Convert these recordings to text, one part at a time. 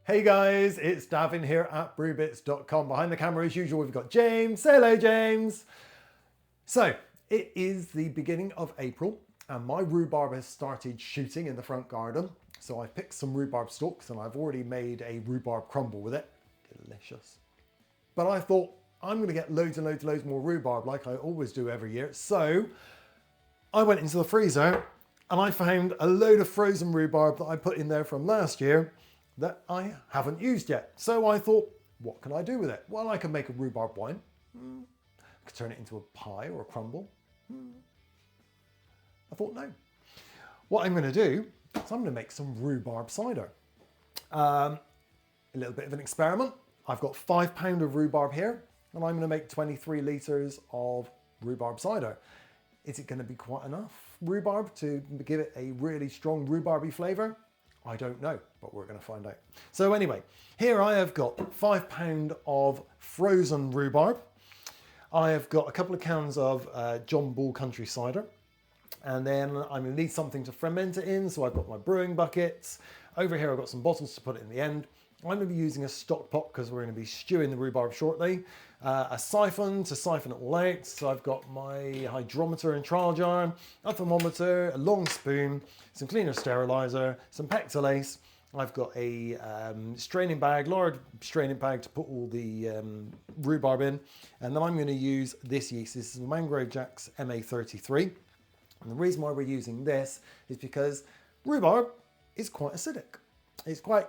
Hey guys, it's Davin here at brewbits.com. Behind the camera as usual, we've got James. Say hello, James. So it is the beginning of April and my rhubarb has started shooting in the front garden. So I picked some rhubarb stalks and I've already made a rhubarb crumble with it. Delicious. But I thought I'm going to get loads and loads more rhubarb like I always do every year. So I went into the freezer and I found a load of frozen rhubarb that I put in there from last year that I haven't used yet. So I thought, what can I do with it? Well, I can make a rhubarb wine. I could turn it into a pie or a crumble. I thought, no. What I'm going to do is I'm going to make some rhubarb cider. A little bit of an experiment. I've got £5 of rhubarb here, and I'm going to make 23 litres of rhubarb cider. Is it going to be quite enough rhubarb to give it a really strong rhubarby flavour? I don't know, but we're going to find out. So anyway, here I have got £5 of frozen rhubarb. I have got a couple of cans of John Bull Country Cider. And then I'm going to need something to ferment it in. So I've got my brewing buckets. Over here I've got some bottles to put it in the end. I'm going to be using a stock pot because we're going to be stewing the rhubarb shortly. A siphon to siphon it all out. So I've got my hydrometer and trial jar, a thermometer, a long spoon, some cleaner sterilizer, some pectolase. I've got a straining bag, large straining bag to put all the rhubarb in. And then I'm going to use this yeast. This is Mangrove Jacks MA33. And the reason why we're using this is because rhubarb is quite acidic. It's quite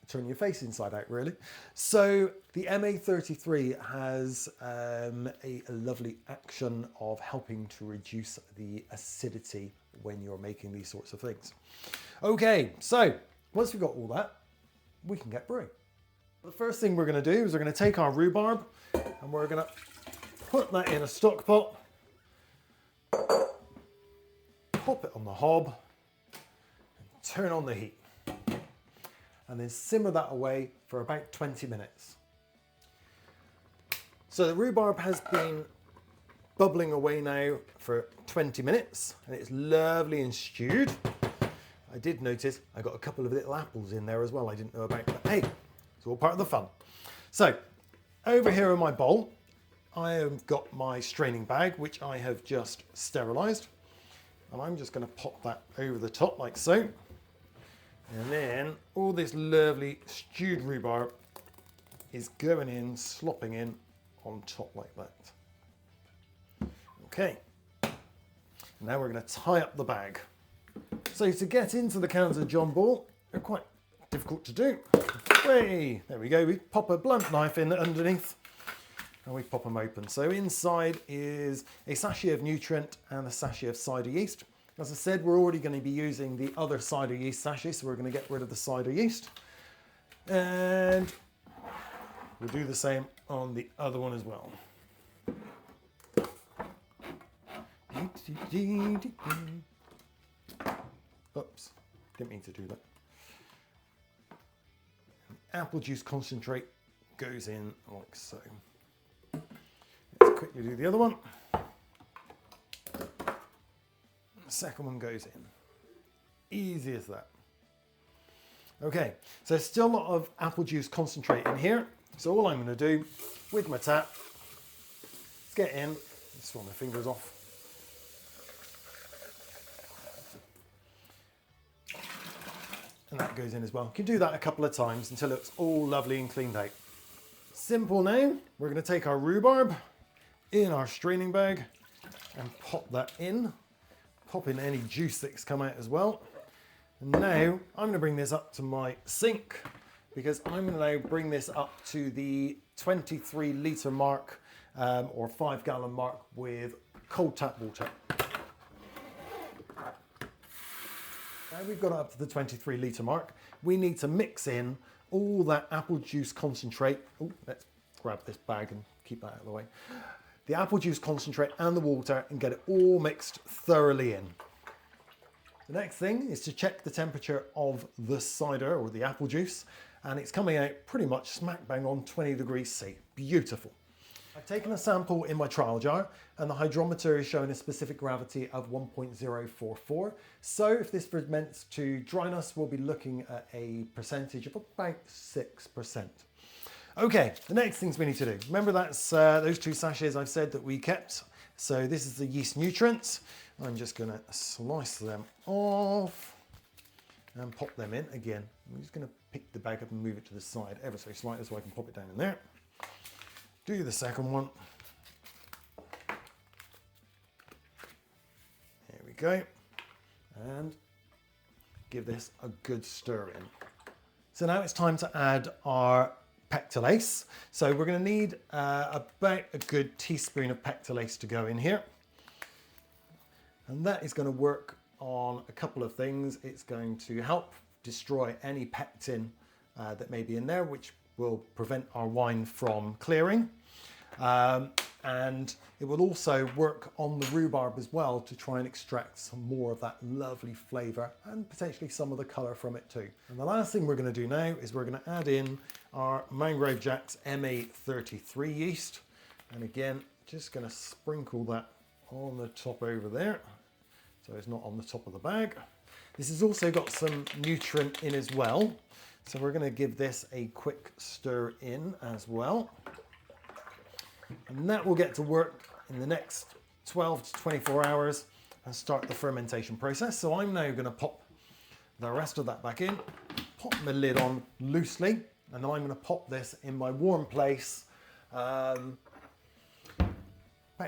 turn your face inside out, really. So the MA33 has a lovely action of helping to reduce the acidity when you're making these sorts of things. Okay, so once we've got all that, we can get brewing. The first thing we're going to do is we're going to take our rhubarb and we're going to put that in a stock pot, pop it on the hob, and turn on the heat. And then simmer that away for about 20 minutes. So the rhubarb has been bubbling away now for 20 minutes and it's lovely and stewed. I did notice I got a couple of little apples in there as well I didn't know about, but hey, it's all part of the fun. So over here in my bowl, I have got my straining bag, which I have just sterilised. And I'm just going to pop that over the top like so. And then all this lovely stewed rhubarb is going in, slopping in on top like that. Okay, now we're going to tie up the bag. So to get into the cans of John Bull, they're quite difficult to do. Hey, there we go, we pop a blunt knife in underneath and we pop them open. So inside is a sachet of nutrient and a sachet of cider yeast. As I said, we're already going to be using the other cider yeast sachet, so we're going to get rid of the cider yeast. And we'll do the same on the other one as well. Oops, didn't mean to do that. Apple juice concentrate goes in like so. Let's quickly do the other one. Second one goes in. Easy as that. Okay, so there's still a lot of apple juice concentrate in here. So all I'm going to do with my tap is get in, swat my fingers off. And that goes in as well. You can do that a couple of times until it's all lovely and cleaned out. Simple now. We're going to take our rhubarb in our straining bag and pop that in. Pop in any juice that's come out as well. And now I'm going to bring this up to my sink because I'm going to now bring this up to the 23 litre mark or 5 gallon mark with cold tap water. Now we've got it up to the 23 litre mark. We need to mix in all that apple juice concentrate. Oh, let's grab this bag and keep that out of the way. The apple juice concentrate and the water and get it all mixed thoroughly in. The next thing is to check the temperature of the cider or the apple juice, and it's coming out pretty much smack bang on 20 degrees C. Beautiful. I've taken a sample in my trial jar and the hydrometer is showing a specific gravity of 1.044. So if this ferments to dryness, we'll be looking at a percentage of about 6%. Okay, the next things we need to do. Remember that's those 2 sachets I've said that we kept. So this is the yeast nutrients. I'm just gonna slice them off and pop them in again. I'm just gonna pick the bag up and move it to the side ever so slightly so I can pop it down in there. Do the second one. There we go. And give this a good stir in. So now it's time to add our pectolase. So we're going to need about a good teaspoon of pectolase to go in here. And that is going to work on a couple of things. It's going to help destroy any pectin that may be in there, which will prevent our wine from clearing. And it will also work on the rhubarb as well to try and extract some more of that lovely flavour and potentially some of the colour from it too. And the last thing we're going to do now is we're going to add in our Mangrove Jacks MA33 yeast. And again, just going to sprinkle that on the top over there, so it's not on the top of the bag. This has also got some nutrient in as well. So we're going to give this a quick stir in as well. And that will get to work in the next 12 to 24 hours and start the fermentation process. So I'm now going to pop the rest of that back in, pop my lid on loosely, and then I'm going to pop this in my warm place, about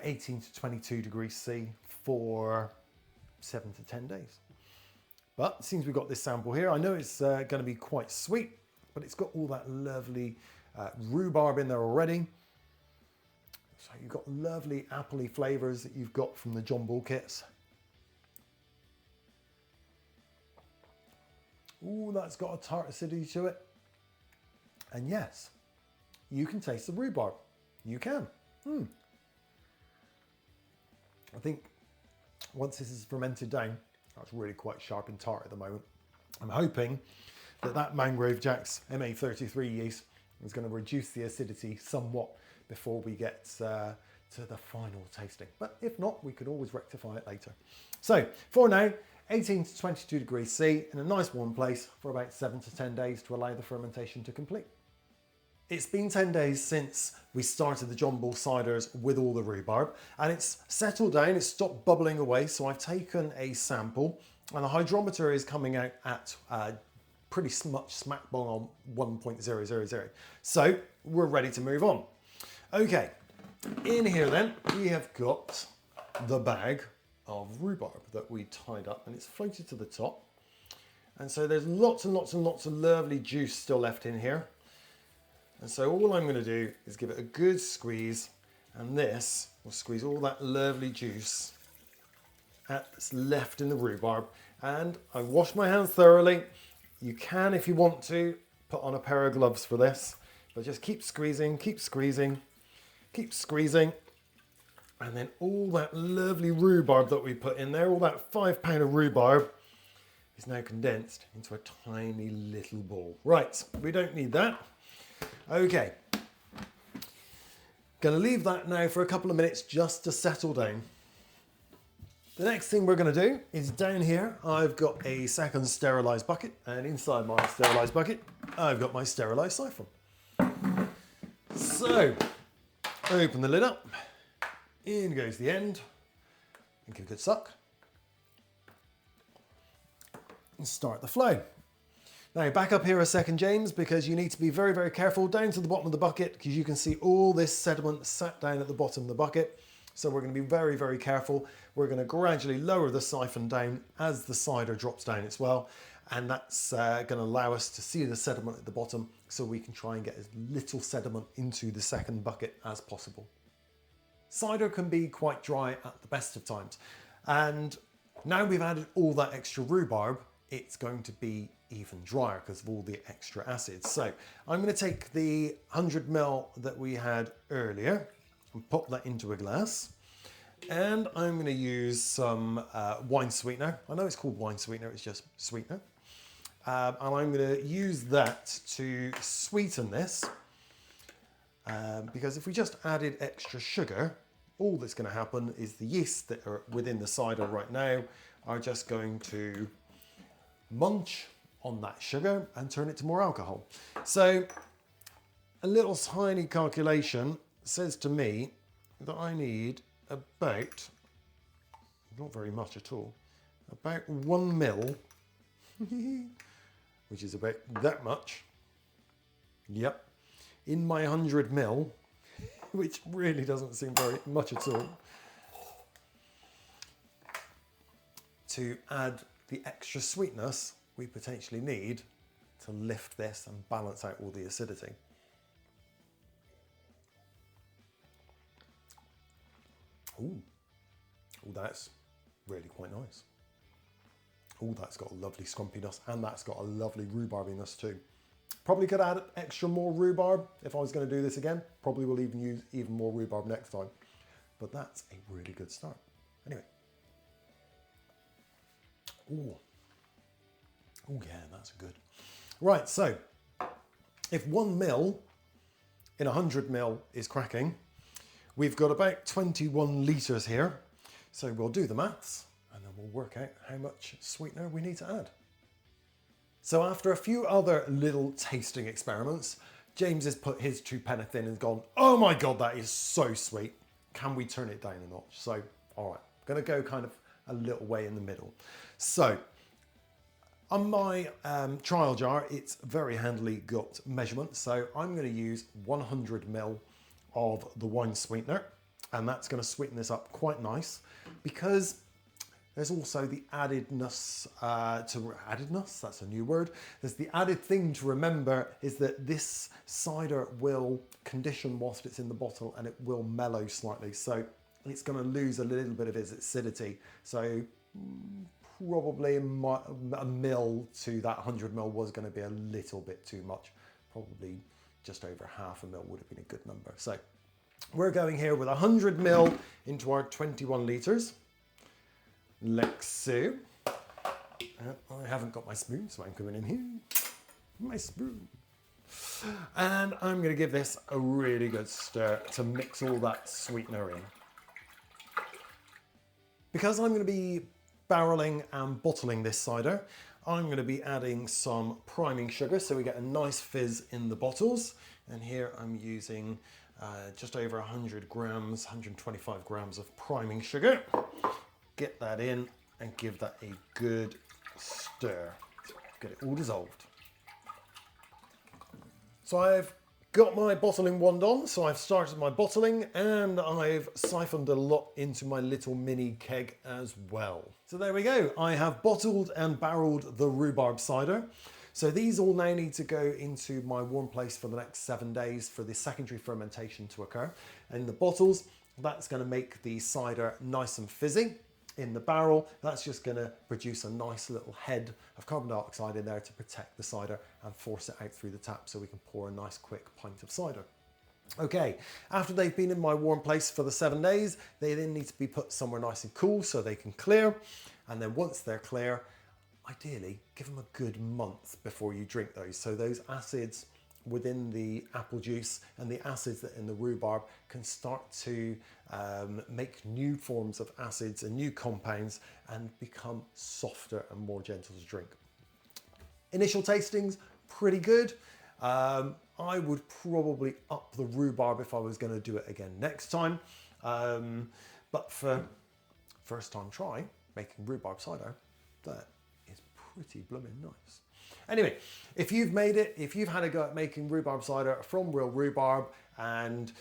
18 to 22 degrees C for 7 to 10 days. But it seems we've got this sample here. I know it's going to be quite sweet, but it's got all that lovely rhubarb in there already. So you've got lovely appley flavours that you've got from the John Bull kits. Ooh, that's got a tart acidity to it. And yes, you can taste the rhubarb. You can. I think once this is fermented down, that's really quite sharp and tart at the moment. I'm hoping that that Mangrove Jacks MA33 yeast is going to reduce the acidity somewhat before we get to the final tasting. But if not, we could always rectify it later. So for now, 18 to 22 degrees C in a nice warm place for about 7 to 10 days to allow the fermentation to complete. It's been 10 days since we started the John Bull ciders with all the rhubarb, and it's settled down, it's stopped bubbling away. So I've taken a sample and the hydrometer is coming out at pretty much smack bang on 1.000. So we're ready to move on. Okay, in here then, we have got the bag of rhubarb that we tied up and it's floated to the top. And so there's lots and lots and lots of lovely juice still left in here. And so all I'm going to do is give it a good squeeze, and this will squeeze all that lovely juice that's left in the rhubarb. And I washed my hands thoroughly. You can, if you want to, put on a pair of gloves for this, but just keep squeezing, keep squeezing, keep squeezing. And then all that lovely rhubarb that we put in there, all that 5 pound of rhubarb, is now condensed into a tiny little ball. Right, we don't need that. Okay, gonna leave that now for a couple of minutes just to settle down. The next thing we're gonna do is down here, I've got a second sterilised bucket, and inside my sterilised bucket, I've got my sterilised siphon. So, open the lid up, in goes the end, and give a good suck, and start the flow. Now back up here a second, James, because you need to be very, very careful down to the bottom of the bucket, because you can see all this sediment sat down at the bottom of the bucket. So we're going to be very, very careful. We're going to gradually lower the siphon down as the cider drops down as well. And that's going to allow us to see the sediment at the bottom, so we can try and get as little sediment into the second bucket as possible. Cider can be quite dry at the best of times. And now we've added all that extra rhubarb, it's going to be even drier because of all the extra acids. So I'm going to take the 100 ml that we had earlier and pop that into a glass. And I'm going to use some wine sweetener. I know it's called wine sweetener, it's just sweetener. And I'm going to use that to sweeten this. Because if we just added extra sugar, all that's going to happen is the yeast that are within the cider right now are just going to munch on that sugar and turn it to more alcohol. So a little tiny calculation says to me that I need about, not very much at all, about 1 mil, which is about that much. Yep, in my 100 mil, which really doesn't seem very much at all, to add the extra sweetness we potentially need to lift this and balance out all the acidity. Ooh, that's really quite nice. Oh, that's got a lovely scrumpiness, and that's got a lovely rhubarbiness too. Probably could add extra more rhubarb if I was going to do this again. Probably will even use even more rhubarb next time. But that's a really good start. Anyway. Ooh. Oh yeah, that's good. Right, so if 1 mil in 100 mil is cracking, we've got about 21 litres here. So we'll do the maths and then we'll work out how much sweetener we need to add. So after a few other little tasting experiments, James has put his 2 penneth in and gone, oh my God, that is so sweet. Can we turn it down a notch? So, all right, I'm gonna go kind of a little way in the middle. So on my trial jar, it's very handily got measurements. So I'm gonna use 100 ml of the wine sweetener, and that's gonna sweeten this up quite nice because there's also the addedness, that's a new word. There's the added thing to remember is that this cider will condition whilst it's in the bottle and it will mellow slightly. So it's gonna lose a little bit of its acidity. So probably a mil to that 100 ml was gonna be a little bit too much. Probably just over half a mil would have been a good number. So we're going here with 100 ml into our 21 litres. Like so. I haven't got my spoon, so I'm coming in here. My spoon. And I'm going to give this a really good stir to mix all that sweetener in. Because I'm going to be barreling and bottling this cider, I'm going to be adding some priming sugar so we get a nice fizz in the bottles. And here I'm using just over 100 grams, 125 grams of priming sugar. Get that in and give that a good stir. Get it all dissolved. So I've got my bottling wand on, so I've started my bottling and I've siphoned a lot into my little mini keg as well. So there we go. I have bottled and barreled the rhubarb cider. So these all now need to go into my warm place for the next 7 days for the secondary fermentation to occur. And the bottles, that's going to make the cider nice and fizzy. In the barrel, that's just going to produce a nice little head of carbon dioxide in there to protect the cider and force it out through the tap so we can pour a nice quick pint of cider. Okay, after they've been in my warm place for the 7 days, they then need to be put somewhere nice and cool so they can clear. And then once they're clear, ideally give them a good month before you drink those. So those acids within the apple juice and the acids that in the rhubarb can start to make new forms of acids and new compounds and become softer and more gentle to drink. Initial tastings, pretty good. I would probably up the rhubarb if I was going to do it again next time. But for first time try making rhubarb cider, that is pretty blooming nice. Anyway, if you've made it, if you've had a go at making rhubarb cider from real rhubarb, and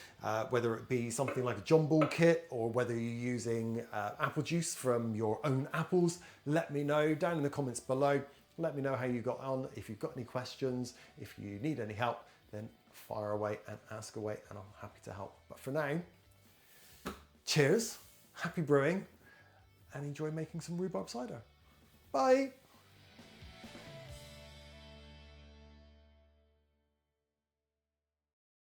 whether it be something like a jumble kit or whether you're using apple juice from your own apples, let me know down in the comments below. Let me know how you got on. If you've got any questions, if you need any help, then fire away and ask away and I'm happy to help. But for now, cheers, happy brewing, and enjoy making some rhubarb cider. Bye.